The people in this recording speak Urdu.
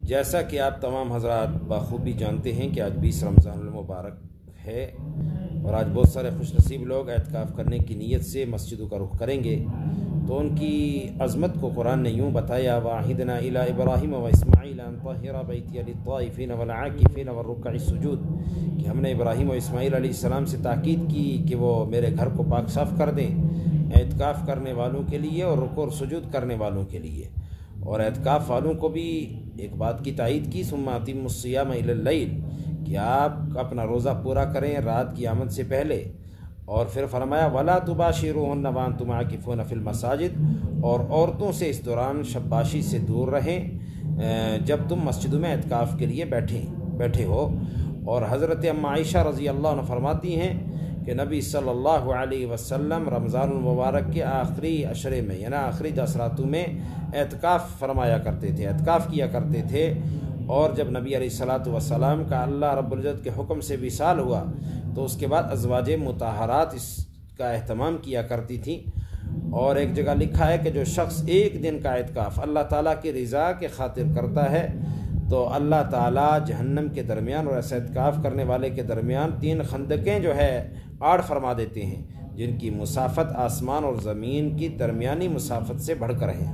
جیسا کہ آپ تمام حضرات بخوبی جانتے ہیں کہ آج 20 رمضان المبارک ہے اور آج بہت سارے خوش نصیب لوگ اعتکاف کرنے کی نیت سے مسجدوں کا رخ کریں گے، تو ان کی عظمت کو قرآن نے یوں بتایا: وَعَهِدْنَا إِلَىٰ إِبْرَاهِيمَ وَإِسْمَاعِيلَ أَن طَهِّرَ بَيْتِيَ لِلطَّائِفِينَ وَالْعَاكِفِينَ وَالرُّكَّعِ السُّجُودِ کہ ہم نے ابراہیم و اسماعیل علیہ السلام سے تاکید کی کہ وہ میرے گھر کو پاک صاف کر دیں اعتکاف کرنے والوں کے لیے اور رکوع اور سجود کرنے والوں کے لیے، اور اعتکاف والوں کو بھی ایک بات کی تائید کی: ثم اتموا الصیام الی اللیل کہ آپ اپنا روزہ پورا کریں رات کی آمد سے پہلے، اور پھر فرمایا ولا تباشروہن وانتم عاکفون فی المساجد، اور عورتوں سے اس دوران شباشی سے دور رہیں جب تم مسجدوں میں اعتکاف کے لیے بیٹھے ہو۔ اور حضرت ام عائشہ رضی اللہ عنہ فرماتی ہیں کہ نبی صلی اللہ علیہ وسلم رمضان المبارک کے آخری عشرے میں یعنی آخری 10 راتوں میں اعتکاف فرمایا کرتے تھے، اعتکاف کیا کرتے تھے، اور جب نبی علیہ الصلاۃ والسلام کا اللہ رب العزت کے حکم سے وصال ہوا تو اس کے بعد ازواج مطہرات اس کا اہتمام کیا کرتی تھیں۔ اور ایک جگہ لکھا ہے کہ جو شخص ایک دن کا اعتکاف اللہ تعالیٰ کی رضا کے خاطر کرتا ہے تو اللہ تعالیٰ جہنم کے درمیان اور ایسا اعتکاف کرنے والے کے درمیان 3 خندقیں جو ہے آڑ فرما دیتے ہیں، جن کی مسافت آسمان اور زمین کی درمیانی مسافت سے بڑھ کر ہے۔